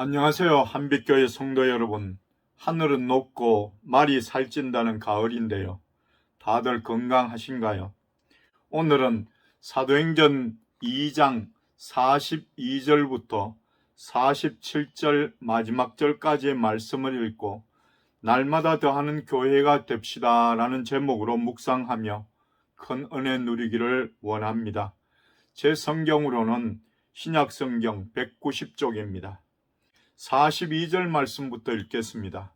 안녕하세요. 한빛교회 성도 여러분. 하늘은 높고 말이 살찐다는 가을인데요. 다들 건강하신가요? 오늘은 사도행전 2장 42절부터 47절 마지막 절까지의 말씀을 읽고 날마다 더하는 교회가 됩시다 라는 제목으로 묵상하며 큰 은혜 누리기를 원합니다. 제 성경으로는 신약성경 190쪽입니다. 42절 말씀부터 읽겠습니다.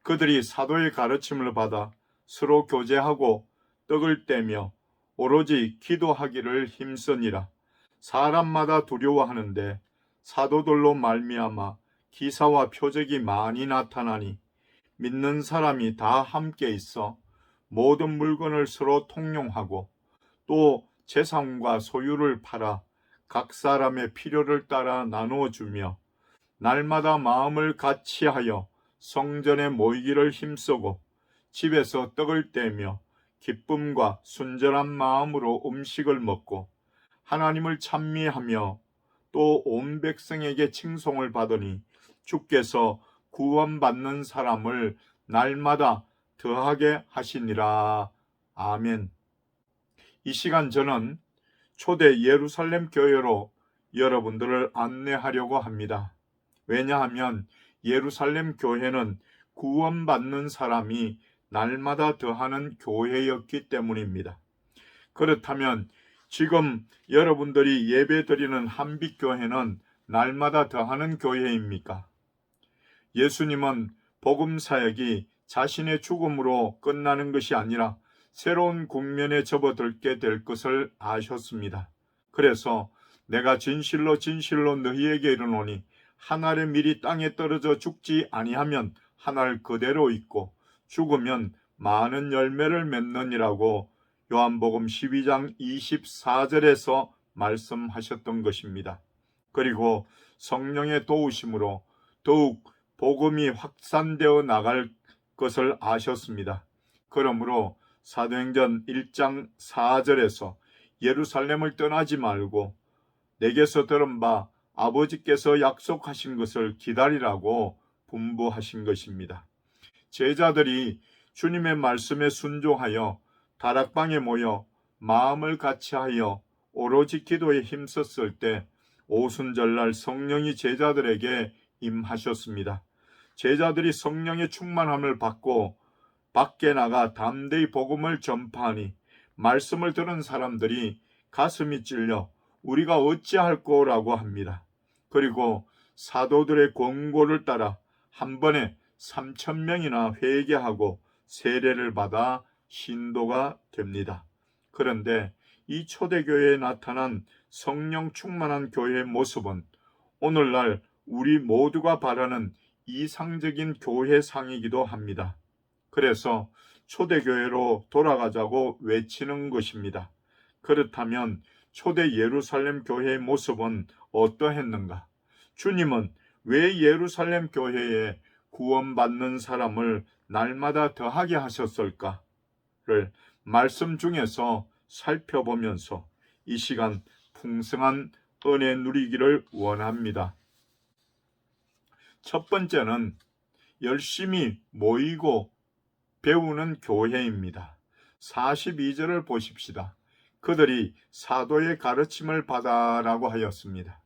그들이 사도의 가르침을 받아 서로 교제하고 떡을 떼며 오로지 기도하기를 힘쓰니라. 사람마다 두려워하는데 사도들로 말미암아 기사와 표적이 많이 나타나니 믿는 사람이 다 함께 있어 모든 물건을 서로 통용하고 또 재산과 소유를 팔아 각 사람의 필요를 따라 나누어 주며 날마다 마음을 같이하여 성전에 모이기를 힘쓰고 집에서 떡을 떼며 기쁨과 순전한 마음으로 음식을 먹고 하나님을 찬미하며 또 온 백성에게 칭송을 받으니 주께서 구원받는 사람을 날마다 더하게 하시니라. 아멘. 이 시간 저는 초대 예루살렘 교회로 여러분들을 안내하려고 합니다. 왜냐하면 예루살렘 교회는 구원받는 사람이 날마다 더하는 교회였기 때문입니다. 그렇다면 지금 여러분들이 예배드리는 한빛교회는 날마다 더하는 교회입니까? 예수님은 복음 사역이 자신의 죽음으로 끝나는 것이 아니라 새로운 국면에 접어들게 될 것을 아셨습니다. 그래서 내가 진실로 진실로 너희에게 이르노니 한 알의 밀이 땅에 떨어져 죽지 아니하면 한 알 그대로 있고 죽으면 많은 열매를 맺느니라고 요한복음 12장 24절에서 말씀하셨던 것입니다. 그리고 성령의 도우심으로 더욱 복음이 확산되어 나갈 것을 아셨습니다. 그러므로 사도행전 1장 4절에서 예루살렘을 떠나지 말고 내게서 들은 바 아버지께서 약속하신 것을 기다리라고 분부하신 것입니다. 제자들이 주님의 말씀에 순종하여 다락방에 모여 마음을 같이하여 오로지 기도에 힘썼을 때 오순절날 성령이 제자들에게 임하셨습니다. 제자들이 성령의 충만함을 받고 밖에 나가 담대히 복음을 전파하니 말씀을 들은 사람들이 가슴이 찔려 우리가 어찌할꼬라고 합니다. 그리고 사도들의 권고를 따라 한 번에 3,000명이나 회개하고 세례를 받아 신도가 됩니다. 그런데 이 초대교회에 나타난 성령 충만한 교회의 모습은 오늘날 우리 모두가 바라는 이상적인 교회상이기도 합니다. 그래서 초대교회로 돌아가자고 외치는 것입니다. 그렇다면 초대 예루살렘 교회의 모습은 어떠했는가? 주님은 왜 예루살렘 교회에 구원받는 사람을 날마다 더하게 하셨을까를 말씀 중에서 살펴보면서 이 시간 풍성한 은혜 누리기를 원합니다. 첫 번째는 열심히 모이고 배우는 교회입니다. 42절을 보십시다. 그들이 사도의 가르침을 받아라고 하였습니다.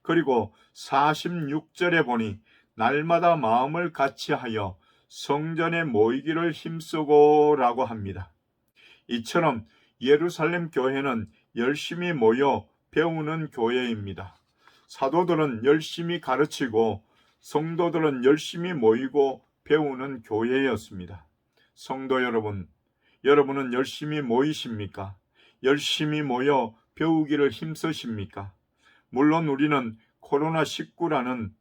그리고 46절에 보니 날마다 마음을 같이하여 성전에 모이기를 힘쓰고 라고 합니다. 이처럼 예루살렘 교회는 열심히 모여 배우는 교회입니다. 사도들은 열심히 가르치고 성도들은 열심히 모이고 배우는 교회였습니다. 성도 여러분, 여러분은 열심히 모이십니까? 열심히 모여 배우기를 힘쓰십니까? 물론 우리는 코로나19라는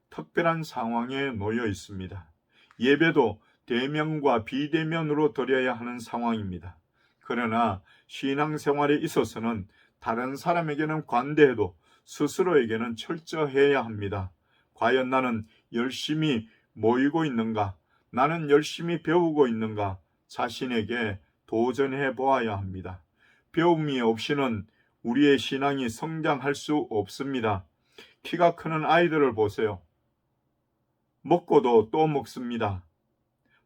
특별한 상황에 놓여 있습니다. 예배도 대면과 비대면으로 드려야 하는 상황입니다. 그러나 신앙생활에 있어서는 다른 사람에게는 관대해도 스스로에게는 철저해야 합니다. 과연 나는 열심히 모이고 있는가? 나는 열심히 배우고 있는가? 자신에게 도전해 보아야 합니다. 배움이 없이는 우리의 신앙이 성장할 수 없습니다. 키가 크는 아이들을 보세요. 먹고도 또 먹습니다.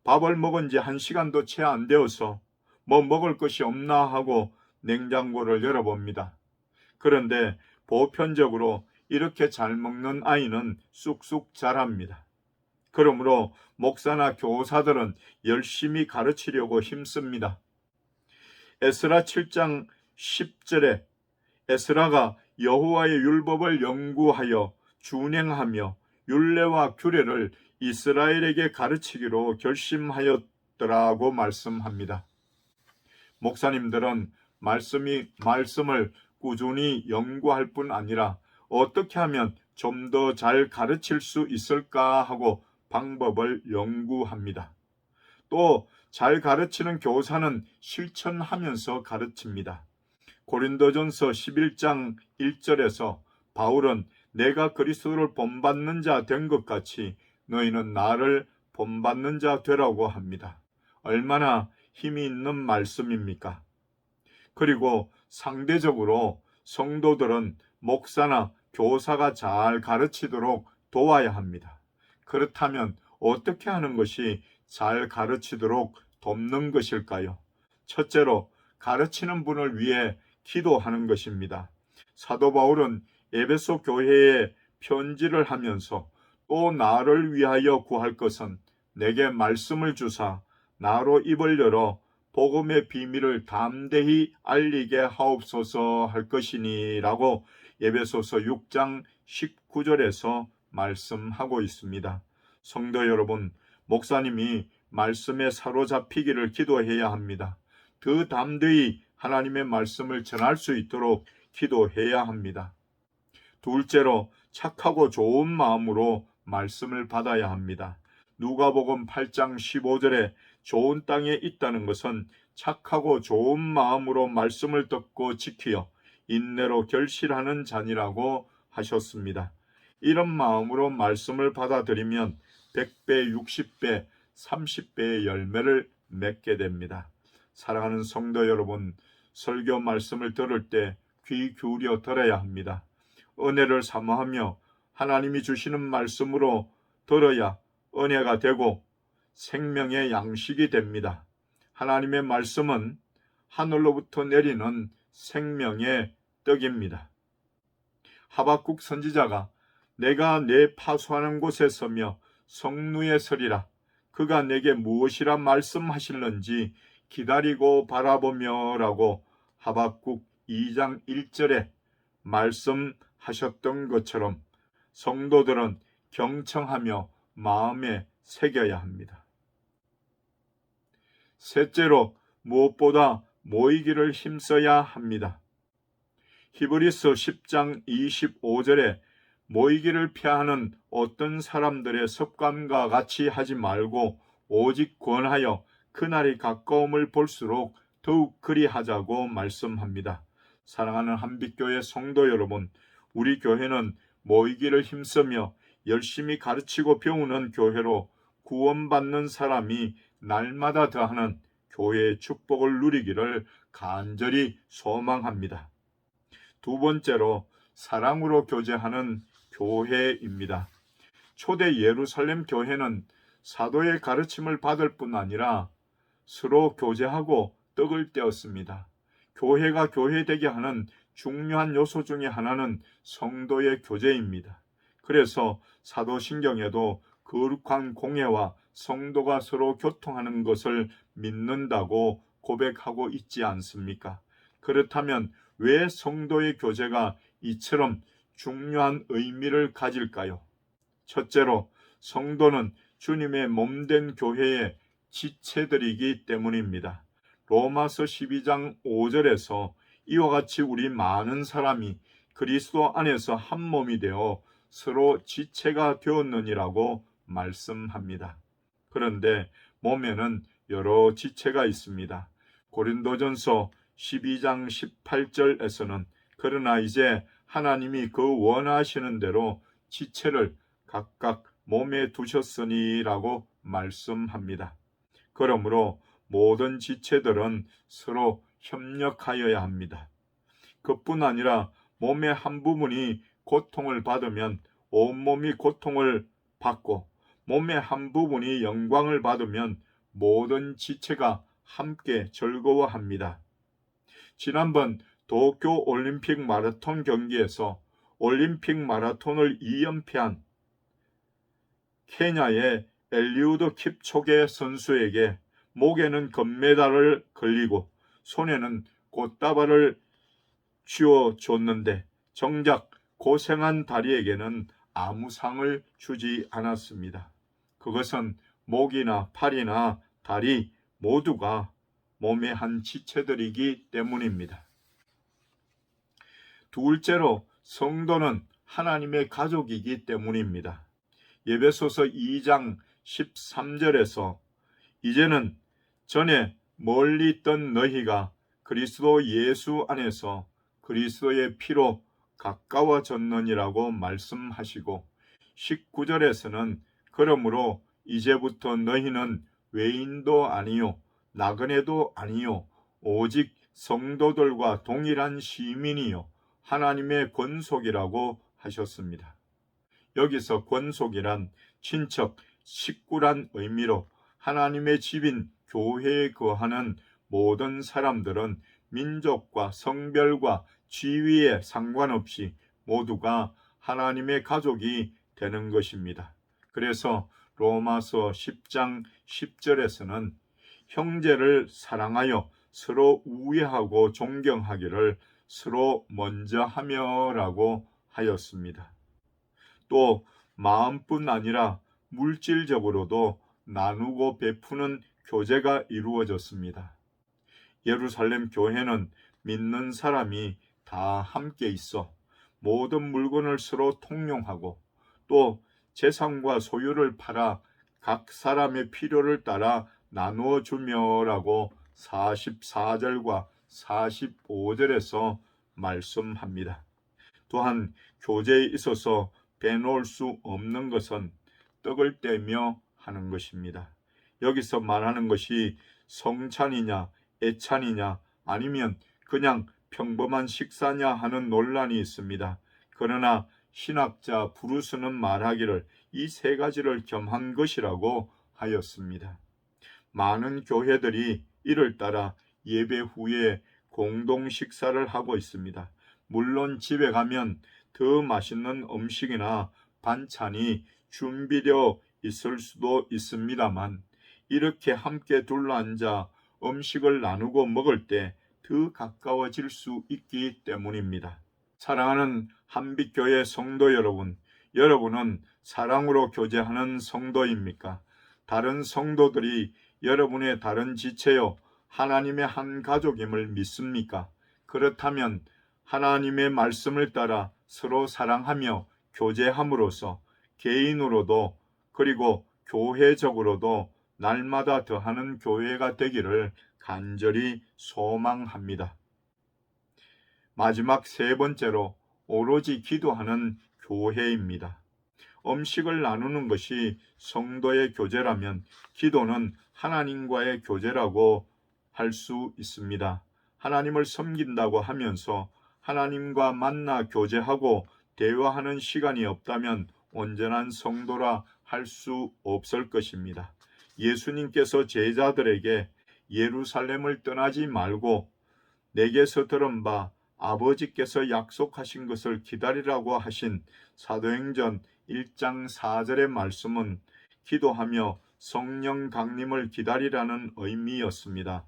밥을 먹은 지 1시간도 채 안 되어서 뭐 먹을 것이 없나 하고 냉장고를 열어봅니다. 그런데 보편적으로 이렇게 잘 먹는 아이는 쑥쑥 자랍니다. 그러므로 목사나 교사들은 열심히 가르치려고 힘씁니다. 에스라 7장 10절에 에스라가 여호와의 율법을 연구하여 준행하며 율례와 규례를 이스라엘에게 가르치기로 결심하였더라고 말씀합니다. 목사님들은 말씀을 꾸준히 연구할 뿐 아니라 어떻게 하면 좀 더 잘 가르칠 수 있을까 하고 방법을 연구합니다. 또 잘 가르치는 교사는 실천하면서 가르칩니다. 고린도전서 11장 1절에서 바울은 내가 그리스도를 본받는 자 된 것 같이 너희는 나를 본받는 자 되라고 합니다. 얼마나 힘이 있는 말씀입니까? 그리고 상대적으로 성도들은 목사나 교사가 잘 가르치도록 도와야 합니다. 그렇다면 어떻게 하는 것이 잘 가르치도록 돕는 것일까요? 첫째로 가르치는 분을 위해 기도하는 것입니다. 사도 바울은 에베소 교회에 편지를 하면서 또 나를 위하여 구할 것은 내게 말씀을 주사 나로 입을 열어 복음의 비밀을 담대히 알리게 하옵소서 할 것이니 라고 에베소서 6장 19절에서 말씀하고 있습니다. 성도 여러분, 목사님이 말씀에 사로잡히기를 기도해야 합니다. 더 담대히 하나님의 말씀을 전할 수 있도록 기도해야 합니다. 둘째로 착하고 좋은 마음으로 말씀을 받아야 합니다. 누가복음 8장 15절에 좋은 땅에 있다는 것은 착하고 좋은 마음으로 말씀을 듣고 지키어 인내로 결실하는 자니라고 하셨습니다. 이런 마음으로 말씀을 받아들이면 100배, 60배, 30배의 열매를 맺게 됩니다. 사랑하는 성도 여러분, 설교 말씀을 들을 때 귀 기울여 들어야 합니다. 은혜를 사모하며 하나님이 주시는 말씀으로 들어야 은혜가 되고 생명의 양식이 됩니다. 하나님의 말씀은 하늘로부터 내리는 생명의 떡입니다. 하박국 선지자가 내가 내 파수하는 곳에 서며 성루에 서리라. 그가 내게 무엇이라 말씀하실는지 기다리고 바라보며 라고 하박국 2장 1절에 말씀하셨던 것처럼 성도들은 경청하며 마음에 새겨야 합니다. 셋째로 무엇보다 모이기를 힘써야 합니다. 히브리서 10장 25절에 모이기를 피하는 어떤 사람들의 습관과 같이 하지 말고 오직 권하여 그날이 가까움을 볼수록 더욱 그리하자고 말씀합니다. 사랑하는 한빛교회 성도 여러분, 우리 교회는 모이기를 힘쓰며 열심히 가르치고 배우는 교회로 구원받는 사람이 날마다 더하는 교회의 축복을 누리기를 간절히 소망합니다. 두 번째로 사랑으로 교제하는 교회입니다. 초대 예루살렘 교회는 사도의 가르침을 받을 뿐 아니라 서로 교제하고 떡을 떼었습니다. 교회가 교회되게 하는 중요한 요소 중에 하나는 성도의 교제입니다. 그래서 사도신경에도 거룩한 공예와 성도가 서로 교통하는 것을 믿는다고 고백하고 있지 않습니까? 그렇다면 왜 성도의 교제가 이처럼 중요한 의미를 가질까요? 첫째로 성도는 주님의 몸된 교회의 지체들이기 때문입니다. 로마서 12장 5절에서 이와 같이 우리 많은 사람이 그리스도 안에서 한 몸이 되어 서로 지체가 되었느니라고 말씀합니다. 그런데 몸에는 여러 지체가 있습니다. 고린도전서 12장 18절에서는 그러나 이제 하나님이 그 원하시는 대로 지체를 각각 몸에 두셨으니라고 말씀합니다. 그러므로 모든 지체들은 서로 협력하여야 합니다. 그뿐 아니라 몸의 한 부분이 고통을 받으면 온몸이 고통을 받고 몸의 한 부분이 영광을 받으면 모든 지체가 함께 즐거워합니다. 지난번 도쿄 올림픽 마라톤 경기에서 올림픽 마라톤을 2연패한 케냐의 엘리우드 킵초게 선수에게 목에는 금메달을 걸리고 손에는 꽃다발을 쥐어줬는데 정작 고생한 다리에게는 아무 상을 주지 않았습니다. 그것은 목이나 팔이나 다리 모두가 몸의 한 지체들이기 때문입니다. 둘째로 성도는 하나님의 가족이기 때문입니다. 에베소서 2장 13절에서 이제는 전에 멀리 있던 너희가 그리스도 예수 안에서 그리스도의 피로 가까워졌느니라고 말씀하시고 19절에서는 그러므로 이제부터 너희는 외인도 아니요 나그네도 아니요 오직 성도들과 동일한 시민이요 하나님의 권속이라고 하셨습니다. 여기서 권속이란 친척, 식구란 의미로 하나님의 집인 교회에 거하는 모든 사람들은 민족과 성별과 지위에 상관없이 모두가 하나님의 가족이 되는 것입니다. 그래서 로마서 10장 10절에서는 형제를 사랑하여 서로 우애하고 존경하기를 서로 먼저 하며라고 하였습니다. 또 마음뿐 아니라 물질적으로도 나누고 베푸는 교제가 이루어졌습니다. 예루살렘 교회는 믿는 사람이 다 함께 있어 모든 물건을 서로 통용하고 또 재산과 소유를 팔아 각 사람의 필요를 따라 나누어 주며라고 44절과 45절에서 말씀합니다. 또한 교제에 있어서 빼놓을 수 없는 것은 떡을 떼며 하는 것입니다. 여기서 말하는 것이 성찬이냐 애찬이냐 아니면 그냥 평범한 식사냐 하는 논란이 있습니다. 그러나 신학자 브루스는 말하기를 이 세 가지를 겸한 것이라고 하였습니다. 많은 교회들이 이를 따라 예배 후에 공동 식사를 하고 있습니다. 물론 집에 가면 더 맛있는 음식이나 반찬이 준비되어 있을 수도 있습니다만 이렇게 함께 둘러앉아 음식을 나누고 먹을 때 더 가까워질 수 있기 때문입니다. 사랑하는 한빛교회 성도 여러분, 여러분은 사랑으로 교제하는 성도입니까? 다른 성도들이 여러분의 다른 지체요 하나님의 한 가족임을 믿습니까? 그렇다면 하나님의 말씀을 따라 서로 사랑하며 교제함으로써 개인으로도 그리고 교회적으로도 날마다 더하는 교회가 되기를 간절히 소망합니다. 마지막 세 번째로 오로지 기도하는 교회입니다. 음식을 나누는 것이 성도의 교제라면 기도는 하나님과의 교제라고 할 수 있습니다. 하나님을 섬긴다고 하면서 하나님과 만나 교제하고 대화하는 시간이 없다면 온전한 성도라 할 수 없을 것입니다. 예수님께서 제자들에게 예루살렘을 떠나지 말고 내게서 들은 바 아버지께서 약속하신 것을 기다리라고 하신 사도행전 1장 4절의 말씀은 기도하며 성령 강림을 기다리라는 의미였습니다.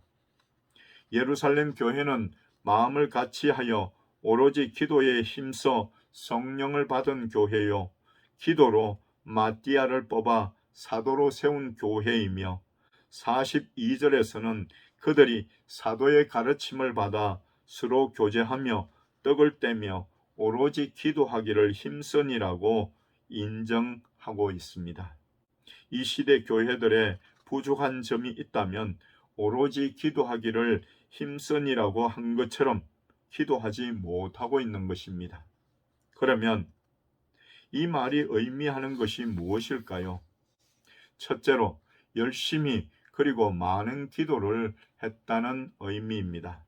예루살렘 교회는 마음을 같이하여 오로지 기도에 힘써 성령을 받은 교회요 기도로 마띠아를 뽑아 사도로 세운 교회이며 42절에서는 그들이 사도의 가르침을 받아 서로 교제하며 떡을 떼며 오로지 기도하기를 힘쓰니라고 인정하고 있습니다. 이 시대 교회들의 부족한 점이 있다면 오로지 기도하기를 힘쓰니라고 한 것처럼 기도하지 못하고 있는 것입니다. 그러면 이 말이 의미하는 것이 무엇일까요? 첫째로 열심히 그리고 많은 기도를 했다는 의미입니다.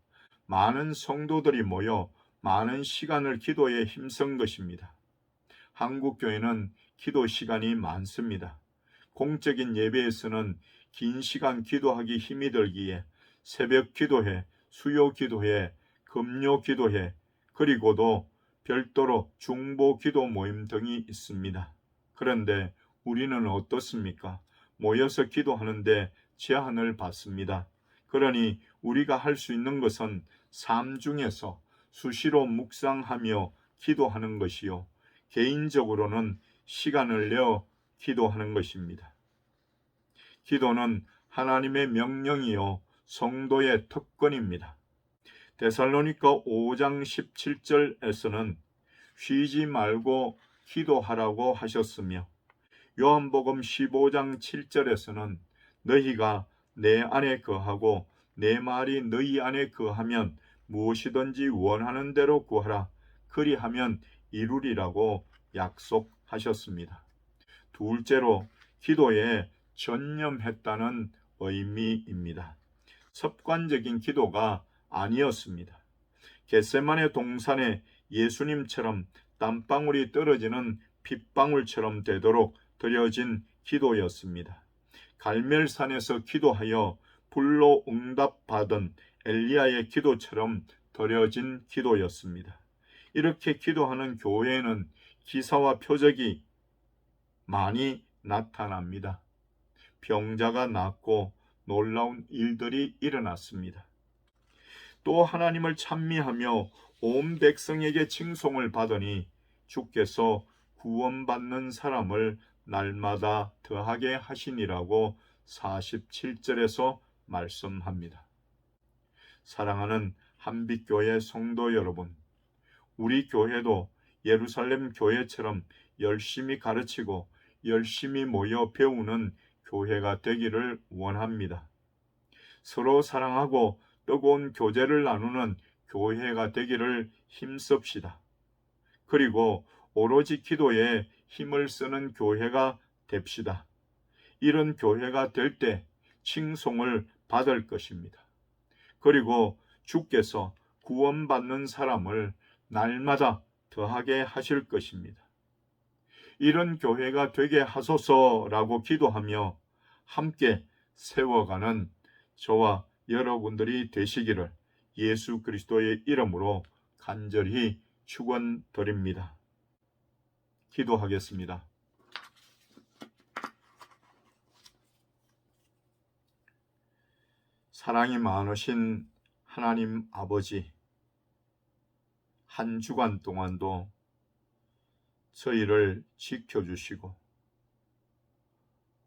많은 성도들이 모여 많은 시간을 기도에 힘쓴 것입니다. 한국 교회는 기도 시간이 많습니다. 공적인 예배에서는 긴 시간 기도하기 힘이 들기에 새벽 기도회, 수요 기도회, 금요 기도회, 그리고도 별도로 중보 기도 모임 등이 있습니다. 그런데 우리는 어떻습니까? 모여서 기도하는데 제한을 받습니다. 그러니 우리가 할 수 있는 것은 삶 중에서 수시로 묵상하며 기도하는 것이요, 개인적으로는 시간을 내어 기도하는 것입니다. 기도는 하나님의 명령이요 성도의 특권입니다. 데살로니가 5장 17절에서는 쉬지 말고 기도하라고 하셨으며, 요한복음 15장 7절에서는 너희가 내 안에 거하고 내 말이 너희 안에 거하면 무엇이든지 원하는 대로 구하라, 그리하면 이루리라고 약속하셨습니다. 둘째로 기도에 전념했다는 의미입니다. 습관적인 기도가 아니었습니다. 겟세마네 동산에 예수님처럼 땀방울이 떨어지는 핏방울처럼 되도록 드려진 기도였습니다. 갈멜산에서 기도하여 불로 응답받은 엘리야의 기도처럼 드려진 기도였습니다. 이렇게 기도하는 교회에는 기사와 표적이 많이 나타납니다. 병자가 낫고 놀라운 일들이 일어났습니다. 또 하나님을 찬미하며 온 백성에게 칭송을 받으니 주께서 구원받는 사람을 날마다 더하게 하시니라고 47절에서 말씀합니다. 사랑하는 한빛교회 성도 여러분, 우리 교회도 예루살렘 교회처럼 열심히 가르치고 열심히 모여 배우는 교회가 되기를 원합니다. 서로 사랑하고 뜨거운 교제를 나누는 교회가 되기를 힘씁시다. 그리고 오로지 기도에 힘을 쓰는 교회가 됩시다. 이런 교회가 될 때 칭송을 받을 것입니다. 그리고 주께서 구원받는 사람을 날마다 더하게 하실 것입니다. 이런 교회가 되게 하소서라고 기도하며 함께 세워가는 저와 여러분들이 되시기를 예수 그리스도의 이름으로 간절히 축원드립니다. 기도하겠습니다. 사랑이 많으신 하나님 아버지, 한 주간 동안도 저희를 지켜주시고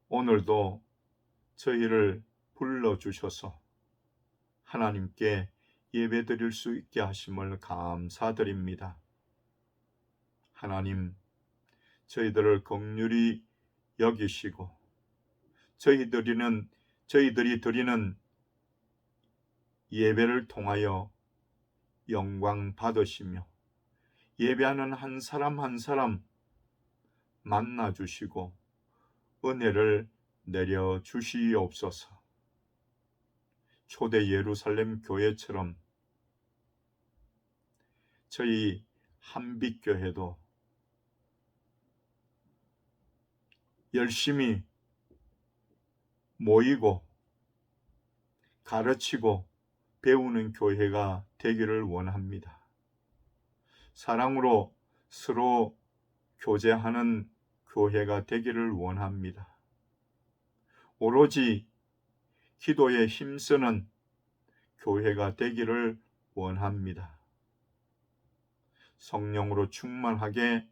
오늘도 저희를 불러주셔서 하나님께 예배드릴 수 있게 하심을 감사드립니다. 하나님, 저희들을 긍휼히 여기시고 저희들이 드리는 예배를 통하여 영광 받으시며 예배하는 한 사람 한 사람 만나 주시고 은혜를 내려 주시옵소서. 초대 예루살렘 교회처럼 저희 한빛교회도 열심히 모이고 가르치고 배우는 교회가 되기를 원합니다. 사랑으로 서로 교제하는 교회가 되기를 원합니다. 오로지 기도에 힘쓰는 교회가 되기를 원합니다. 성령으로 충만하게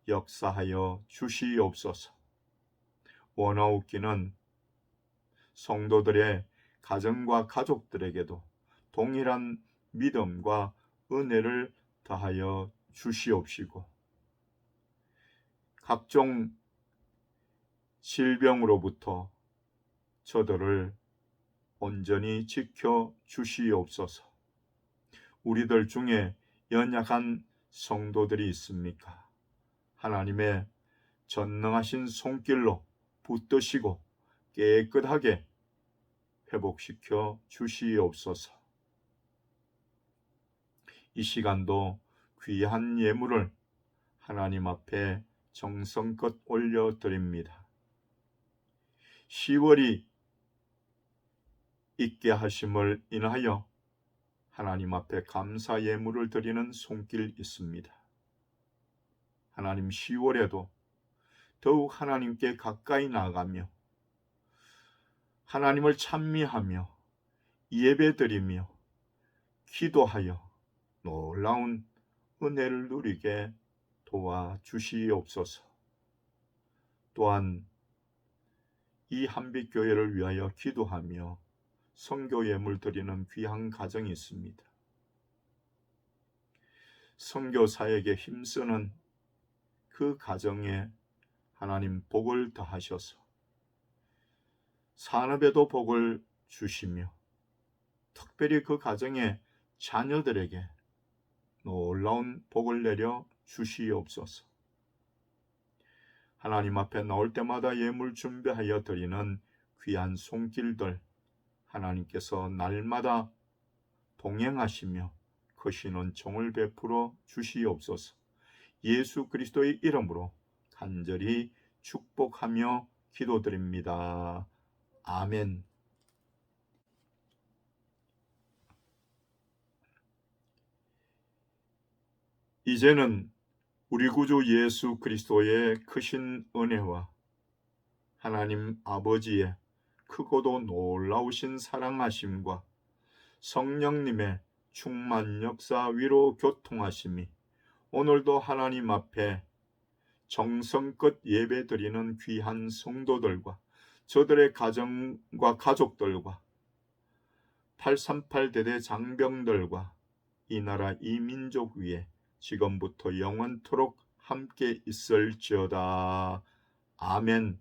역사하여 주시옵소서. 원하옵기는 성도들의 가정과 가족들에게도 동일한 믿음과 은혜를 더하여 주시옵시고 각종 질병으로부터 저들을 온전히 지켜 주시옵소서. 우리들 중에 연약한 성도들이 있습니까? 하나님의 전능하신 손길로 붙드시고 깨끗하게 회복시켜 주시옵소서. 이 시간도 귀한 예물을 하나님 앞에 정성껏 올려드립니다. 10월이 있게 하심을 인하여 하나님 앞에 감사 예물을 드리는 손길이 있습니다. 하나님, 10월에도 더욱 하나님께 가까이 나아가며 하나님을 찬미하며 예배드리며 기도하여 놀라운 은혜를 누리게 도와주시옵소서. 또한 이 한빛교회를 위하여 기도하며 선교 예물 드리는 귀한 가정이 있습니다. 선교 사역에 힘쓰는 그 가정에 하나님 복을 더하셔서 산업에도 복을 주시며 특별히 그 가정의 자녀들에게 놀라운 복을 내려 주시옵소서. 하나님 앞에 나올 때마다 예물 준비하여 드리는 귀한 손길들 하나님께서 날마다 동행하시며 크시는 종을 베풀어 주시옵소서. 예수 그리스도의 이름으로 간절히 축복하며 기도드립니다. 아멘. 이제는 우리 구주 예수 그리스도의 크신 은혜와 하나님 아버지의 크고도 놀라우신 사랑하심과 성령님의 충만 역사 위로 교통하심이 오늘도 하나님 앞에 정성껏 예배드리는 귀한 성도들과 저들의 가정과 가족들과 838대대 장병들과 이 나라 이 민족 위에 지금부터 영원토록 함께 있을지어다. 아멘.